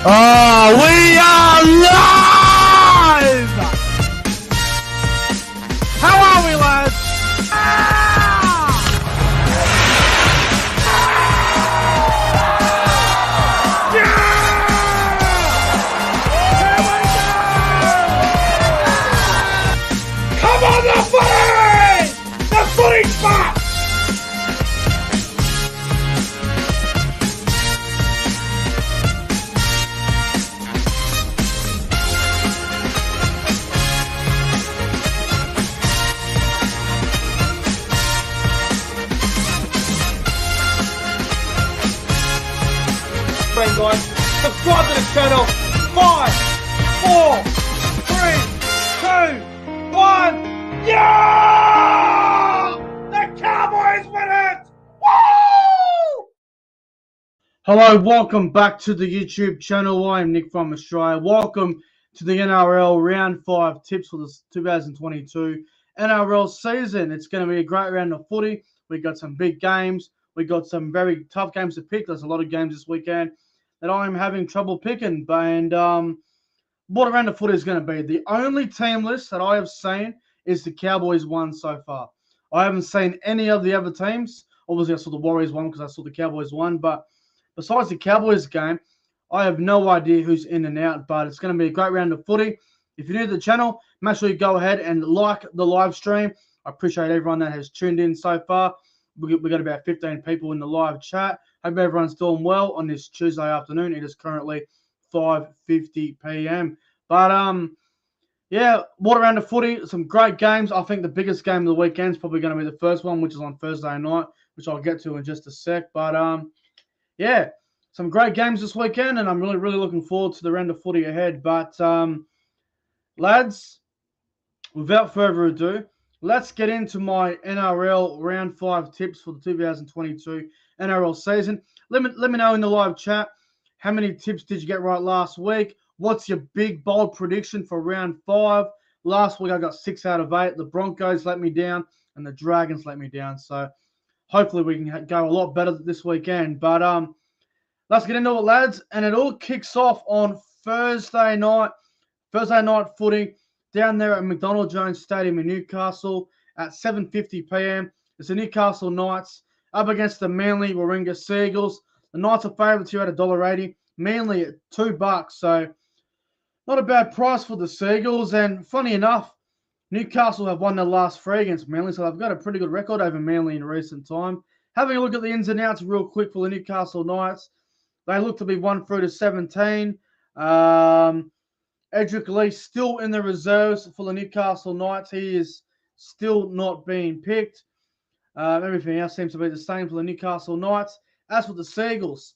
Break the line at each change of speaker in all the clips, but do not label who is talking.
Oh, we are live! How are we, lads? Come on, the footy! The footy's back! Guys, subscribe to the channel. 5, 4, 3, 2, 1. Yeah! The Cowboys win it! Woo! Hello, welcome back to the YouTube channel. I'm Nick from Australia. Welcome to the NRL Round 5 tips for the 2022 NRL season. It's going to be a great round of footy. We've got some big games. We've got some very tough games to pick. There's a lot of games this weekend that I'm having trouble picking. And what a round of footy is going to be. The only team list that I have seen is the Cowboys one so far. I haven't seen any of the other teams. Obviously, I saw the Warriors one because I saw the Cowboys one. But besides the Cowboys game, I have no idea who's in and out. But it's going to be a great round of footy. If you're new to the channel, make sure you go ahead and like the live stream. I appreciate everyone that has tuned in so far. We got about 15 people in the live chat. Hope everyone's doing well on this Tuesday afternoon. It is currently 5:50 p.m. But, yeah, what around the footy? Some great games. I think the biggest game of the weekend is probably going to be the first one, which is on Thursday night, which I'll get to in just a sec. But, yeah, some great games this weekend, and I'm really looking forward to the round of footy ahead. But, lads, without further ado, let's get into my NRL Round 5 tips for the 2022 NRL season. Let me know in the live chat, how many tips did you get right last week? What's your big, bold prediction for Round 5? Last week I got 6 out of 8. The Broncos let me down, and the Dragons let me down. So hopefully we can go a lot better this weekend. But let's get into it, lads. And it all kicks off on Thursday night. Thursday night footy down there at McDonald Jones Stadium in Newcastle at 7:50 p.m. It's the Newcastle Knights up against the Manly Warringah Seagulls. The Knights are favourites here at $1.80. Manly at $2, so not a bad price for the Seagulls. And funny enough, Newcastle have won their last 3 against Manly, so they've got a pretty good record over Manly in recent time. Having a look at the ins and outs real quick for the Newcastle Knights, they look to be 1 through to 17. Edric Lee still in the reserves for the Newcastle Knights. He is still not being picked. Everything else seems to be the same for the Newcastle Knights. As for the Seagulls,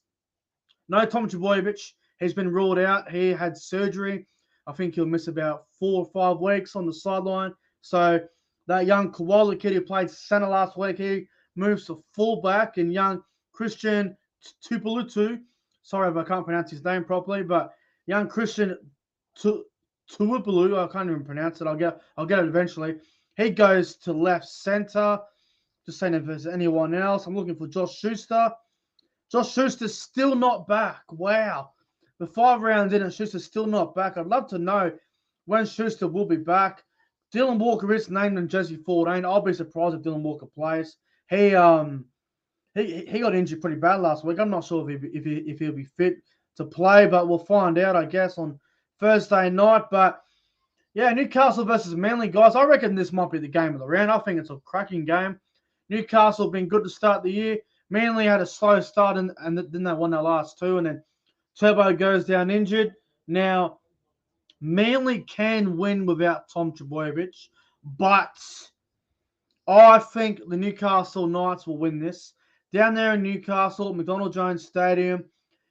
no Tom Trbojevic. He's been ruled out. He had surgery. I think he'll miss about 4 or 5 weeks on the sideline. So that young koala kid who played centre last week, he moves to fullback. And young Christian Tuipulotu, sorry if I can't pronounce his name properly, but young Christian Tuipulotu, I can't even pronounce it. I'll get it eventually. He goes to left centre. Just saying if there's anyone else. I'm looking for Josh Schuster. Josh Schuster's still not back. Wow. The 5 rounds in and Schuster's still not back. I'd love to know when Schuster will be back. Dylan Walker is named in Jersey 14. I'll be surprised if Dylan Walker plays. He got injured pretty bad last week. I'm not sure if he'll be fit to play, but we'll find out, I guess, on Thursday night. But yeah, Newcastle versus Manly, guys. I reckon this might be the game of the round. I think it's a cracking game. Newcastle been good to start the year. Manly had a slow start, and then they won their last 2, and then Turbo goes down injured. Now, Manly can win without Tom Trbojevic, but I think the Newcastle Knights will win this. Down there in Newcastle, McDonald Jones Stadium,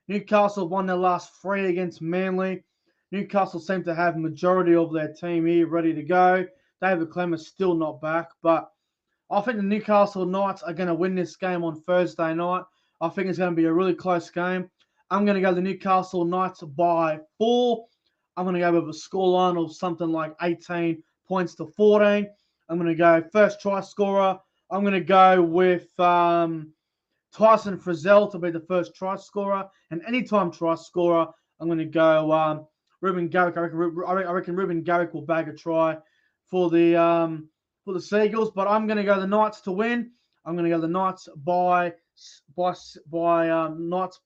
Newcastle won their last 3 against Manly. Newcastle seem to have a majority of their team here ready to go. David Clemmer's still not back, but I think the Newcastle Knights are going to win this game on Thursday night. I think it's going to be a really close game. I'm going to go the Newcastle Knights by 4. I'm going to go with a scoreline of something like 18 points to 14. I'm going to go first try scorer. I'm going to go with Tyson Frizzell to be the first try scorer. And anytime try scorer, I'm going to go Ruben Garrick. I reckon Ruben Garrick will bag a try for the Seagulls, but I'm going to go the Knights to win. I'm going to go the Knights by Knights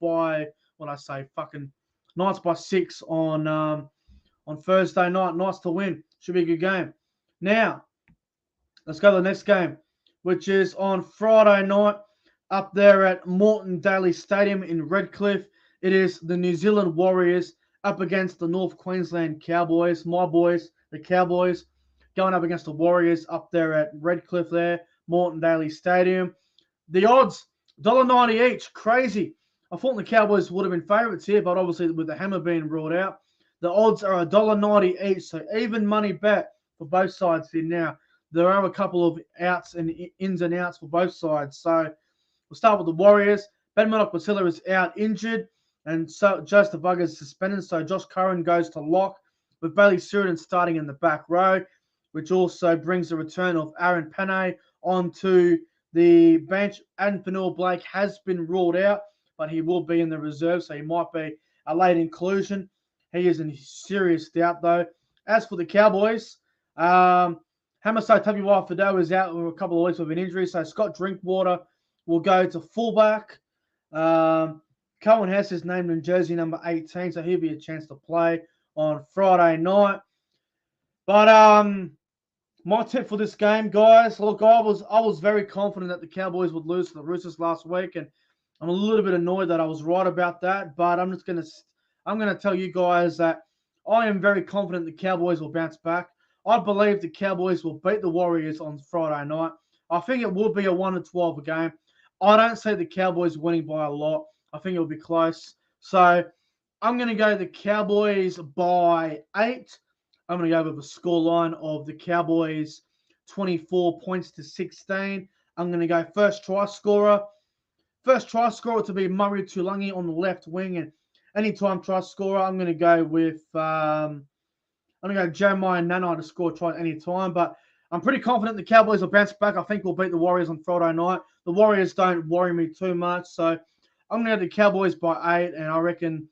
by what I say, fucking Knights by 6 on Thursday night. Knights to win. Should be a good game. Now, let's go to the next game, which is on Friday night up there at Moreton Daily Stadium in Redcliffe. It is the New Zealand Warriors up against the North Queensland Cowboys. My boys, the Cowboys, going up against the Warriors up there at Redcliffe there, Moreton Daily Stadium. The odds, $1.90 each. Crazy. I thought the Cowboys would have been favourites here, but obviously with the hammer being ruled out, the odds are $1.90 each. So even money bet for both sides here now. There are a couple of outs and ins and outs for both sides. So we'll start with the Warriors. Ben Murdoch-Basila is out injured, and so Joseph Bugger is suspended. So Josh Curran goes to lock, with Bailey Suridan starting in the back row, which also brings the return of Aaron Panay onto the bench. Adam Fanua-Blake has been ruled out, but he will be in the reserve, so he might be a late inclusion. He is in serious doubt, though. As for the Cowboys, Hamiso Tabuai-Fidow is out for a couple of weeks with an injury, so Scott Drinkwater will go to fullback. Cohen Hess is named in jersey number 18, so he'll be a chance to play on Friday night. But my tip for this game, guys, look, I was very confident that the Cowboys would lose to the Roosters last week, and I'm a little bit annoyed that I was right about that. But I'm gonna tell you guys that I am very confident the Cowboys will bounce back. I believe the Cowboys will beat the Warriors on Friday night. I think it will be a 1-12 game. I don't see the Cowboys winning by a lot. I think it will be close. So I'm going to go the Cowboys by 8. I'm going to go with a scoreline of the Cowboys 24 points to 16. I'm going to go first try scorer. First try scorer to be Murray Tulangi on the left wing, and anytime try scorer, I'm going to go with Jeremiah Nanai to score a try at any time. But I'm pretty confident the Cowboys will bounce back. I think we'll beat the Warriors on Friday night. The Warriors don't worry me too much, so I'm going to go the Cowboys by 8, and I reckon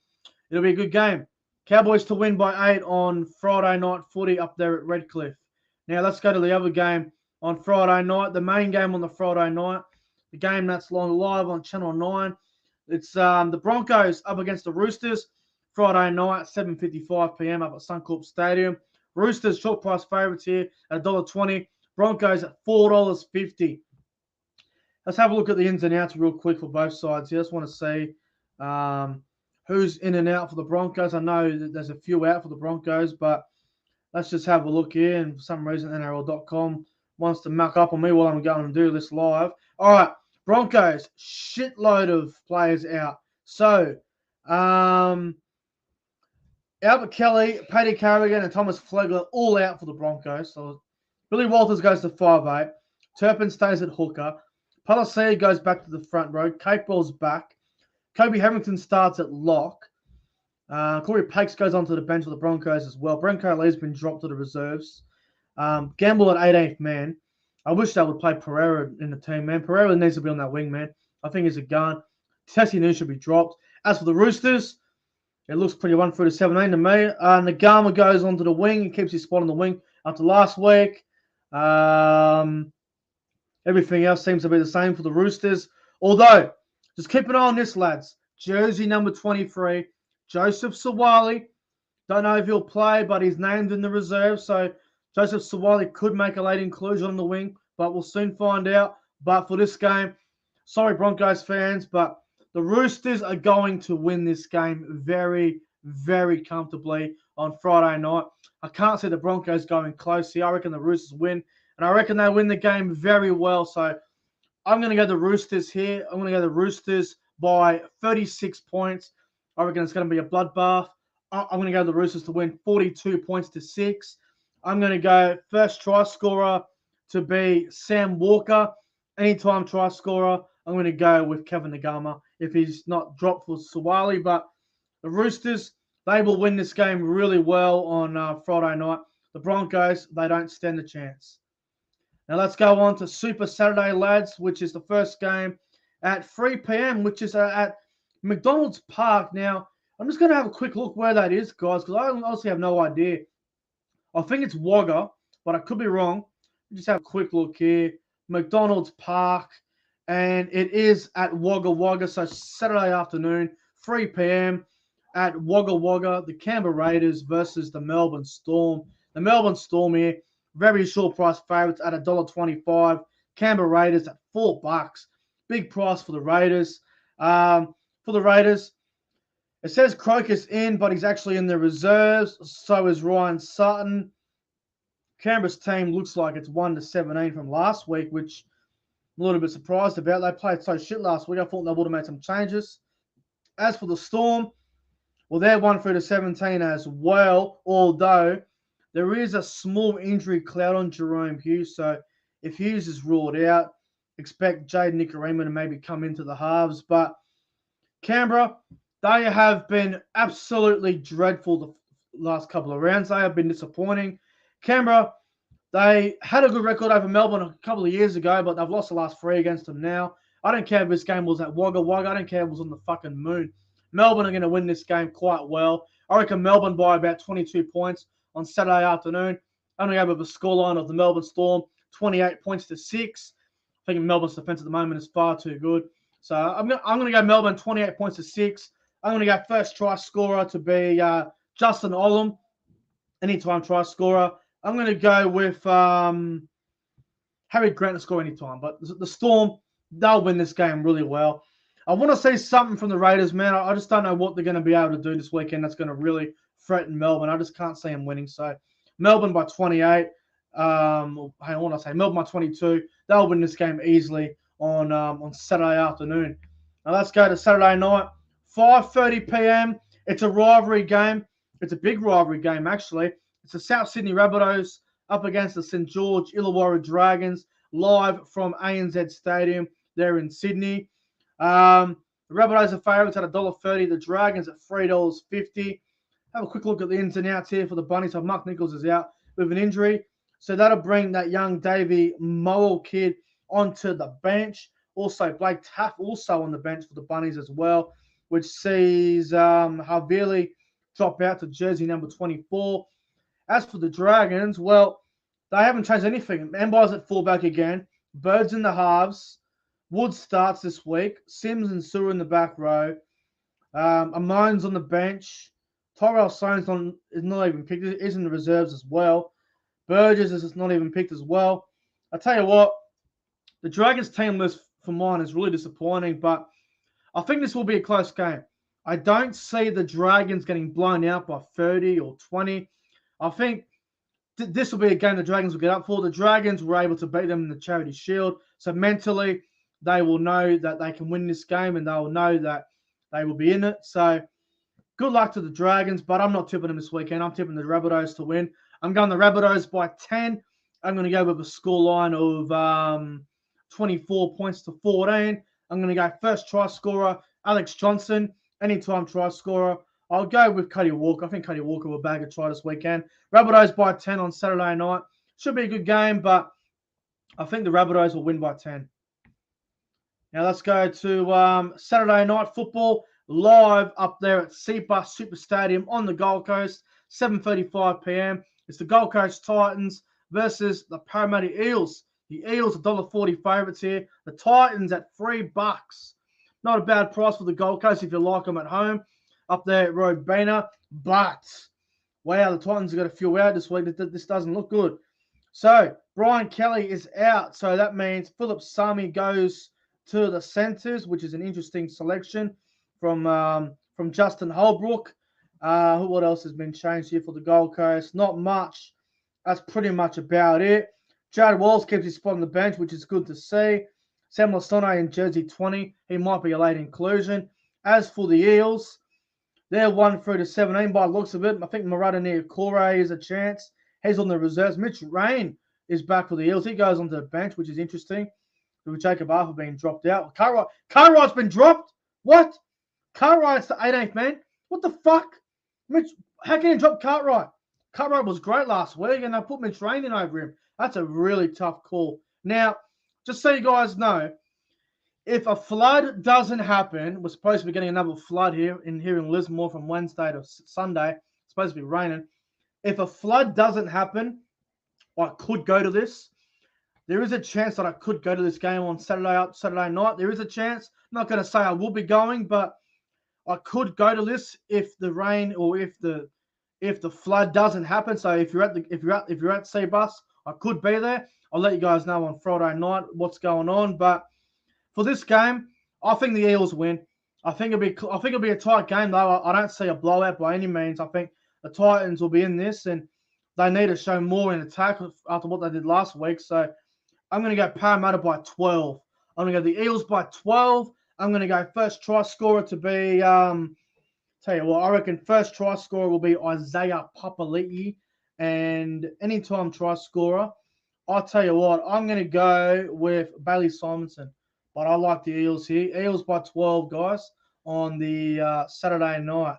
it'll be a good game. Cowboys to win by 8 on Friday night footy up there at Redcliffe. Now let's go to the other game on Friday night, the main game on the Friday night, the game that's live on Channel 9. It's the Broncos up against the Roosters, Friday night, 7:55 p.m. up at Suncorp Stadium. Roosters short price favourites here at $1.20. Broncos at $4.50. Let's have a look at the ins and outs real quick for both sides. I just want to see who's in and out for the Broncos. I know that there's a few out for the Broncos, but let's just have a look here. And for some reason, NRL.com wants to muck up on me while I'm going to do this live. All right, Broncos, shitload of players out. So, Albert Kelly, Paddy Carrigan, and Thomas Flegler all out for the Broncos. So Billy Walters goes to 5'8". Turpin stays at hooker. Palacia goes back to the front row. Capewell's back. Kobe Hamilton starts at lock. Corey Pakes goes onto the bench for the Broncos as well. Brenko Lee's been dropped to the reserves. Gamble at 18th man. I wish they would play Pereira in the team, man. Pereira needs to be on that wing, man. I think he's a gun. Tessie New should be dropped. As for the Roosters, it looks pretty 1 through to 17 to me. Nagama goes onto the wing and keeps his spot on the wing after last week. Everything else seems to be the same for the Roosters. Although, just keep an eye on this, lads. Jersey number 23, Joseph Sawali. Don't know if he'll play, but he's named in the reserve. So Joseph Sawali could make a late inclusion on the wing, but we'll soon find out. But for this game, sorry Broncos fans, but the Roosters are going to win this game very, very comfortably on Friday night. I can't see the Broncos going close here. I reckon the Roosters win, and I reckon they win the game very well. So I'm going to go the Roosters here. I'm going to go the Roosters by 36 points. I reckon it's going to be a bloodbath. I'm going to go the Roosters to win 42 points to 6. I'm going to go first try scorer to be Sam Walker. Anytime try scorer, I'm going to go with Kevin Nagama if he's not dropped for Sawali. But the Roosters, they will win this game really well on Friday night. The Broncos, they don't stand a chance. Now let's go on to Super Saturday, lads, which is the first game at 3 p.m., which is at McDonald's Park. Now, I'm just going to have a quick look where that is, guys, because I honestly have no idea. I think it's Wagga, but I could be wrong. Just have a quick look here. McDonald's Park, and it is at Wagga Wagga. So Saturday afternoon, 3 p.m. at Wagga Wagga, the Canberra Raiders versus the Melbourne Storm. The Melbourne Storm here, very short price favourites at $1.25. Canberra Raiders at $4. Big price for the Raiders. It says Crocus in, but he's actually in the reserves. So is Ryan Sutton. Canberra's team looks like it's 1-17 from last week, which I'm a little bit surprised about. They played so shit last week. I thought they would have made some changes. As for the Storm, well, they're 1-17 as well, although there is a small injury cloud on Jerome Hughes. So if Hughes is ruled out, expect Jade Nicarima to maybe come into the halves. But Canberra, they have been absolutely dreadful the last couple of rounds. They have been disappointing. Canberra, they had a good record over Melbourne a couple of years ago, but they've lost the last 3 against them now. I don't care if this game was at Wagga Wagga. I don't care if it was on the fucking moon. Melbourne are going to win this game quite well. I reckon Melbourne by about 22 points on Saturday afternoon. I'm going to go with the scoreline of the Melbourne Storm, 28 points to 6. I think Melbourne's defense at the moment is far too good. So I'm going to go Melbourne 28 points to 6. I'm going to go first try scorer to be Justin Olam, anytime try scorer. I'm going to go with Harry Grant to score anytime. But the Storm, they'll win this game really well. I want to see something from the Raiders, man. I just don't know what they're going to be able to do this weekend that's going to really threaten Melbourne. I just can't see them winning. So Melbourne by 28. Melbourne by 22. They'll win this game easily on Saturday afternoon. Now let's go to Saturday night, 5:30 p.m. It's a rivalry game. It's a big rivalry game, actually. It's the South Sydney Rabbitohs up against the St. George Illawarra Dragons, live from ANZ Stadium there in Sydney. The Rabbitohs are favourites at $1.30. The Dragons at $3.50. Have a quick look at the ins and outs here for the Bunnies. So Mark Nichols is out with an injury. So that'll bring that young Davey Mowell kid onto the bench. Also, Blake Taff also on the bench for the Bunnies as well, which sees Havili drop out to jersey number 24. As for the Dragons, well, they haven't changed anything. Mbai's at fullback again. Bird's in the halves. Wood starts this week. Sims and Sewer in the back row. Amon's on the bench. Tyrell Soane's is not even picked. He's in the reserves as well. Burgess is not even picked as well. I tell you what, the Dragons team list for mine is really disappointing, but I think this will be a close game. I don't see the Dragons getting blown out by 30 or 20. I think this will be a game the Dragons will get up for. The Dragons were able to beat them in the Charity Shield, so mentally they will know that they can win this game and they will know that they will be in it. So good luck to the Dragons, but I'm not tipping them this weekend. I'm tipping the Rabbitohs to win. I'm going the Rabbitohs by 10. I'm going to go with a scoreline of 24 points to 14. I'm going to go first try scorer, Alex Johnson, anytime try scorer. I'll go with Cody Walker. I think Cody Walker will bag a try this weekend. Rabbitohs by 10 on Saturday night. Should be a good game, but I think the Rabbitohs will win by 10. Now let's go to Saturday night football live up there at Seabus Super Stadium on the Gold Coast, 7:35 p.m. It's the Gold Coast Titans versus the Parramatta Eels. The Eels are $1.40 favourites here. The Titans at $3. Not a bad price for the Gold Coast if you like them at home up there at Robina. But, wow, the Titans have got a few out this week. This doesn't look good. So, Brian Kelly is out. So that means Philip Sami goes to the centres, which is an interesting selection from Justin Holbrook. What else has been changed here for the Gold Coast? Not much. That's pretty much about it. Jared Walls keeps his spot on the bench, which is good to see. Sam Lasone in jersey 20. He might be a late inclusion. As for the Eels, they're 1-17 by the looks of it. I think Marata Niokore is a chance. He's on the reserves. Mitch Rain is back for the Eels. He goes onto the bench, which is interesting. With Jacob Arthur being dropped out. Cartwright's been dropped? What? Cartwright's the 18th man? What the fuck? Mitch, how can you drop Cartwright? Cartwright was great last week, and they put Mitch Rain in over him. That's a really tough call. Now, just so you guys know, If a flood doesn't happen, we're supposed to be getting another flood here in Lismore from Wednesday to Sunday. It's supposed to be raining. If a flood doesn't happen, I could go to this. There is a chance that I could go to this game on Saturday night. There is a chance. I'm not going to say I will be going, but I could go to this if the rain or if the flood doesn't happen. So if you're at Seabus, I could be there. I'll let you guys know on Friday night what's going on. But for this game, I think the Eels win. I think it'll be a tight game though. I don't see a blowout by any means. I think the Titans will be in this, and they need to show more in attack after what they did last week. So I'm going to go Parramatta by 12. I'm going to go the Eels by 12. I'm going to go first try scorer to be, tell you what, I reckon first try scorer will be Isaiah Papali'i. And anytime try scorer, I'll tell you what, I'm going to go with Bailey Simonson. But I like the Eels here. Eels by 12, guys, on the Saturday night.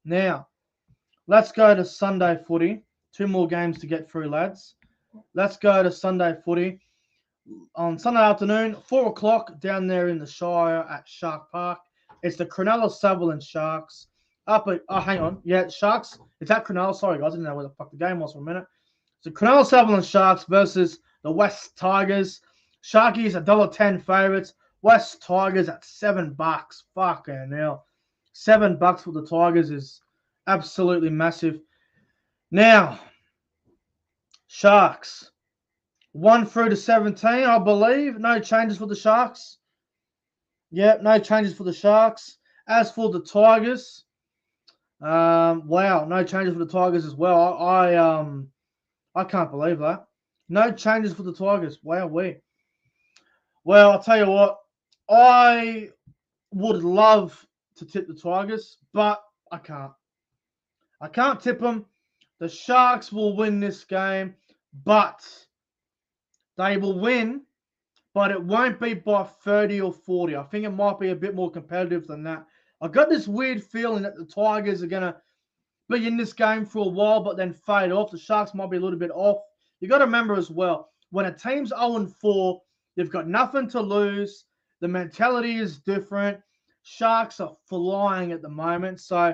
Now, let's go to Sunday footy. 2 more games to get through, lads. Let's go to Sunday footy. On Sunday afternoon, 4 o'clock, down there in the Shire at Shark Park. It's the Cronulla-Sutherland Sharks. Hang on. Yeah, Sharks. It's at Cronulla. Sorry, guys. I didn't know where the fuck the game was for a minute. It's the Cronulla-Sutherland Sharks versus the West Tigers. Sharkies $1.10 favourites. West Tigers at $7. Fucking hell. $7 for the Tigers is absolutely massive. Now, Sharks. 1 through to 17, I believe. No changes for the Sharks. Yep, no changes for the Sharks. As for the Tigers, wow, no changes for the Tigers as well. I can't believe that. No changes for the Tigers. Wow, Well, I'll tell you what. I would love to tip the Tigers, but I can't. I can't tip them. The Sharks will win this game, but they will win, but it won't be by 30 or 40. I think it might be a bit more competitive than that. I got this weird feeling that the Tigers are going to be in this game for a while, but then fade off. The Sharks might be a little bit off. You got to remember as well, when a team's 0-4, you've got nothing to lose. The mentality is different. Sharks are flying at the moment. So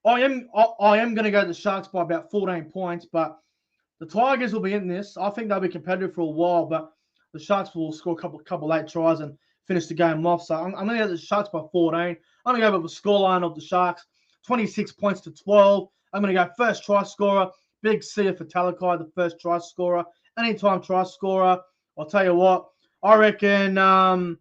I am going to go to the Sharks by about 14 points, but the Tigers will be in this. I think they'll be competitive for a while, but the Sharks will score a couple late tries and finish the game off. So I'm going to go to the Sharks by 14. I'm going to go with the scoreline of the Sharks, 26 points to 12. I'm going to go first try scorer, Big C for Talakai, the first try scorer. Anytime try scorer, I'll tell you what, I reckon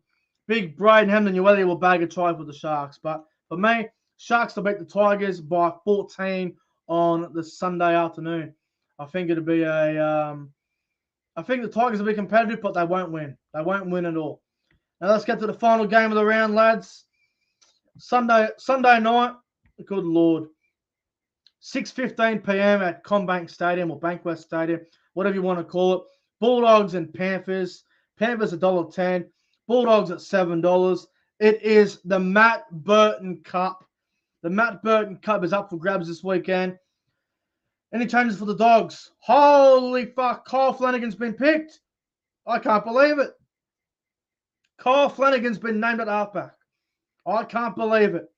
Big Braden Hamden-Ueli will bag a try for the Sharks. But for me, Sharks to beat the Tigers by 14 on the Sunday afternoon. I think it'll be I think the Tigers will be competitive, but they won't win. They won't win at all. Now let's get to the final game of the round, lads. Sunday night. Good Lord. 6:15 p.m. at CommBank Stadium or Bankwest Stadium, whatever you want to call it. Bulldogs and Panthers. Panthers $1.10. Bulldogs at $7. It is the Matt Burton Cup. The Matt Burton Cup is up for grabs this weekend. Any changes for the Dogs? Holy fuck, Kyle Flanagan's been picked. I can't believe it. Kyle Flanagan's been named at halfback. I can't believe it.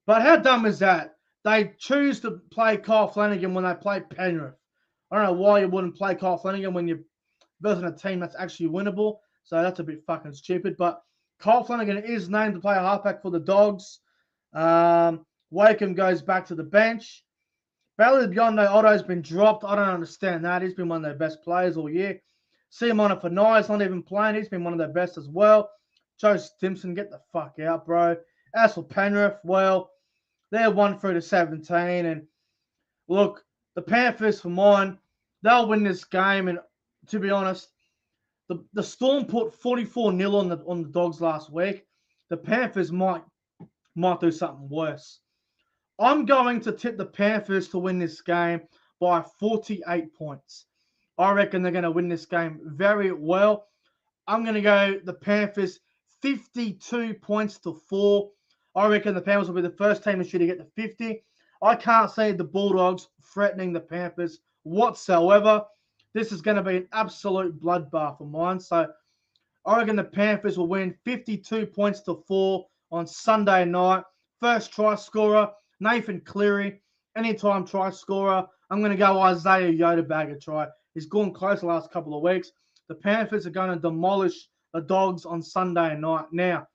But how dumb is that? They choose to play Kyle Flanagan when they play Penrith. I don't know why you wouldn't play Kyle Flanagan when you're versus a team that's actually winnable. So that's a bit fucking stupid. But Kyle Flanagan is named to play a halfback for the Dogs. Wakeham goes back to the bench. Bailey Biondo Otto's been dropped. I don't understand that. He's been one of their best players all year. Simona Fanai's not even playing. He's been one of their best as well. Joe Stimson, get the fuck out, bro. As for Penrith, well, they're 1 through to 17. And look, the Panthers, for mine, they'll win this game. And to be honest, the Storm put 44-0 on the Dogs last week. The Panthers might do something worse. I'm going to tip the Panthers to win this game by 48 points. I reckon they're going to win this game very well. I'm going to go the Panthers 52 points to 4. I reckon the Panthers will be the first team this year to get to 50. I can't see the Bulldogs threatening the Panthers whatsoever. This is going to be an absolute bloodbath of mine. So I reckon the Panthers will win 52 points to 4 on Sunday night. First try scorer, Nathan Cleary. Anytime try scorer, I'm going to go Isaiah Yoda bag a try. He's gone close the last couple of weeks. The Panthers are going to demolish the Dogs on Sunday night. Now,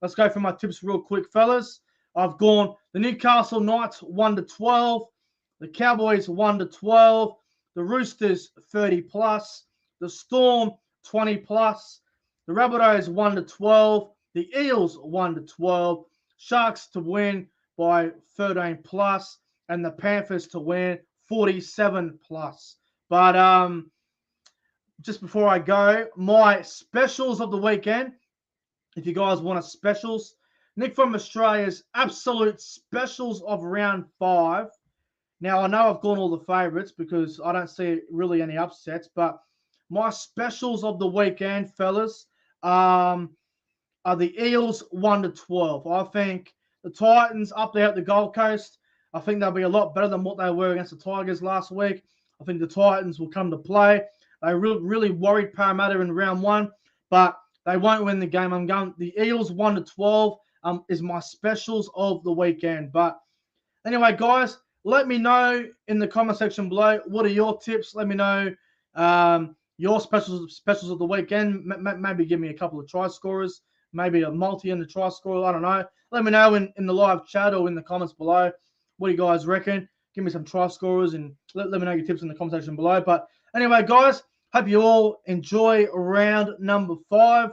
let's go through my tips real quick, fellas. I've gone the Newcastle Knights 1-12, the Cowboys 1-12, the Roosters 30+, the Storm 20+, the Rabbitohs 1-12, the Eels 1-12, Sharks to win by 13+, and the Panthers to win 47+. But just before I go, my specials of the weekend, if you guys want a specials, Nick from Australia's absolute specials of round 5. Now, I know I've gone all the favourites because I don't see really any upsets, but my specials of the weekend, fellas, are the Eels 1-12. I think the Titans up there at the Gold Coast, I think they'll be a lot better than what they were against the Tigers last week. I think the Titans will come to play. They really worried Parramatta in round 1, but they won't win the game. I'm going the Eels 1-12 is my specials of the weekend. But anyway, guys, let me know in the comment section below. What are your tips? Let me know your specials of the weekend. Maybe give me a couple of try scorers. Maybe a multi in the try scorer. I don't know. Let me know in the live chat or in the comments below. What do you guys reckon? Give me some try scorers and let me know your tips in the comment section below. But anyway, guys, hope you all enjoy round number 5.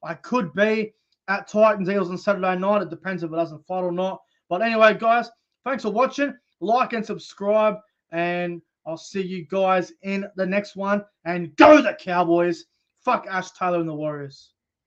I could be at Titans Eels on Saturday night. It depends if it doesn't fight or not. But anyway, guys, thanks for watching. Like and subscribe. And I'll see you guys in the next one. And go the Cowboys. Fuck Ash Taylor and the Warriors.